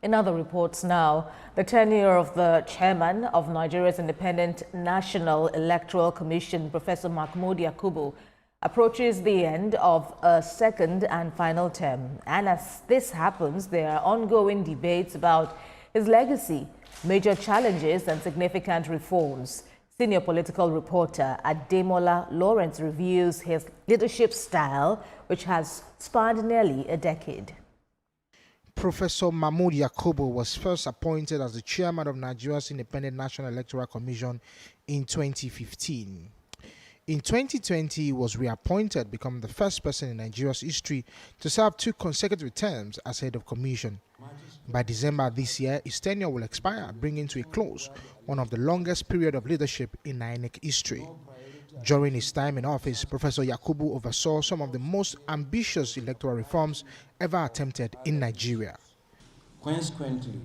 In other reports now, the tenure of the chairman of Nigeria's Independent National Electoral Commission, Professor Mahmood Yakubu, approaches the end of a second and final term. And as this happens, there are ongoing debates about his legacy, major challenges and significant reforms. Senior political reporter Ademola Lawrence reviews his leadership style, which has spanned nearly a decade. Professor Mahmood Yakubu was first appointed as the chairman of Nigeria's Independent National Electoral Commission in 2015. In 2020, he was reappointed, becoming the first person in Nigeria's history to serve 2 consecutive terms as head of commission. By December this year, his tenure will expire, bringing to a close one of the longest period of leadership in INEC history. During his time in office, Professor Yakubu oversaw some of the most ambitious electoral reforms ever attempted in Nigeria. Consequently,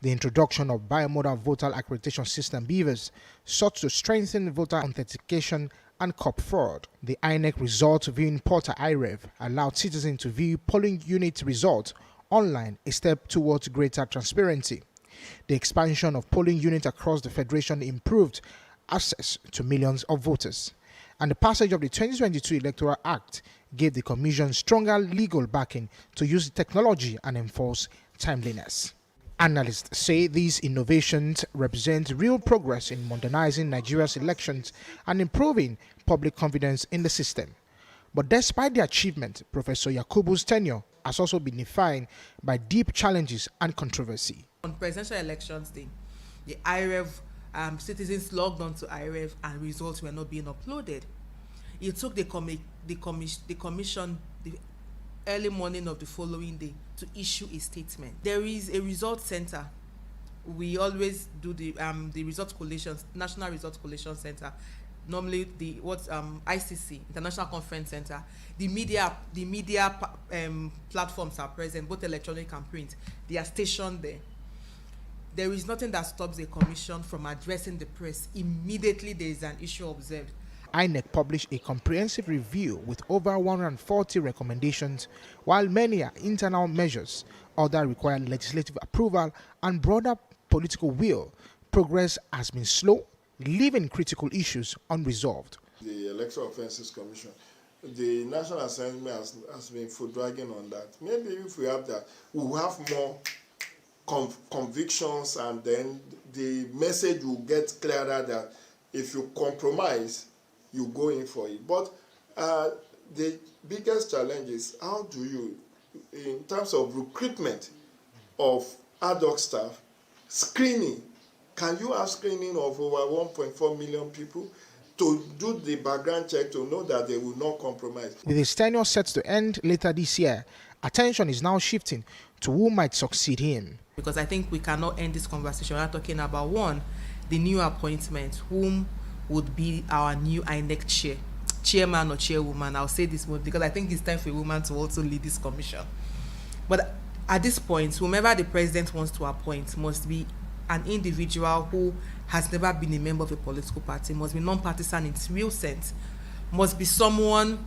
the introduction of bimodal voter accreditation system (BVAS) sought to strengthen voter authentication and curb fraud. The INEC result viewing portal IREV allowed citizens to view polling unit results online, a step towards greater transparency. The expansion of polling units across the Federation improved access to millions of voters. And the passage of the 2022 Electoral Act gave the Commission stronger legal backing to use technology and enforce timeliness. Analysts say these innovations represent real progress in modernizing Nigeria's elections and improving public confidence in the system. But despite the achievement, Professor Yakubu's tenure has also been defined by deep challenges and controversy. On presidential elections day, the IREV citizens logged on to IREV and results were not being uploaded. It took the commission the early morning of the following day to issue a statement. There is a result center. We always do the result collations, National Result Collation Center. Normally the ICC, International Conference Center. The media platforms are present, both electronic and print. They are stationed there. There is nothing that stops the commission from addressing the press immediately there is an issue observed. INEC published a comprehensive review with over 140 recommendations, while many are internal measures, others require legislative approval and broader political will. Progress has been slow, leaving critical issues unresolved. The Electoral Offences Commission, the National Assembly has been foot dragging on that. Maybe if we have that, we will have more convictions, and then the message will get clearer that if you compromise, you go in for it. But the biggest challenge is how do you, in terms of recruitment of ad hoc staff, screening, can you have screening of over 1.4 million people to do the background check to know that they will not compromise? With his tenure set to end later this year, attention is now shifting to who might succeed him. Because I think we cannot end this conversation without talking about one, the new appointment, whom would be our new INEC chairman or chairwoman. I'll say this because I think it's time for a woman to also lead this commission. But at this point, whomever the president wants to appoint must be an individual who has never been a member of a political party, must be non-partisan in its real sense, must be someone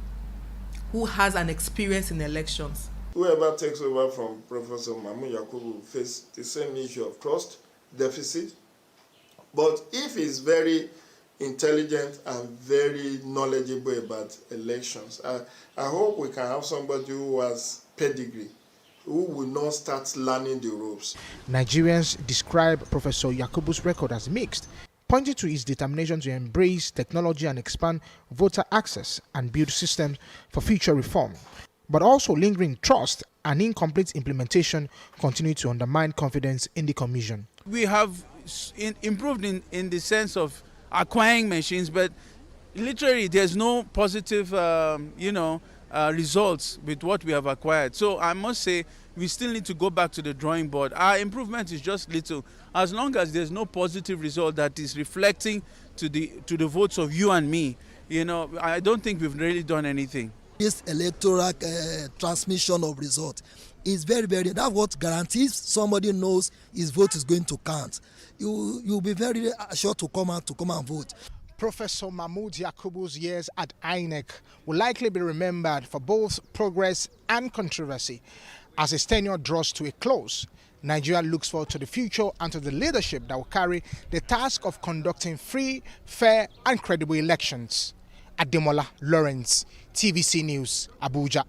who has an experience in elections. Whoever takes over from Professor Mahmood Yakubu will face the same issue of trust deficit. But if he's very intelligent and very knowledgeable about elections, I hope we can have somebody who has pedigree, who will not start learning the ropes. Nigerians describe Professor Yakubu's record as mixed, pointing to his determination to embrace technology and expand voter access and build systems for future reform. But also lingering trust and incomplete implementation continue to undermine confidence in the commission. We have improved in the sense of acquiring machines, but literally there's no positive results with what we have acquired. So I must say we still need to go back to the drawing board. Our improvement is just little. As long as there's no positive result that is reflecting to the votes of you and me, I don't think we've really done anything. This electoral transmission of result is very, that's what guarantees somebody knows his vote is going to count. You'll be very sure to come and vote. Professor Mahmood Yakubu's years at INEC will likely be remembered for both progress and controversy. As his tenure draws to a close, Nigeria looks forward to the future and to the leadership that will carry the task of conducting free, fair and credible elections. Ademola Lawrence, TVC News, Abuja.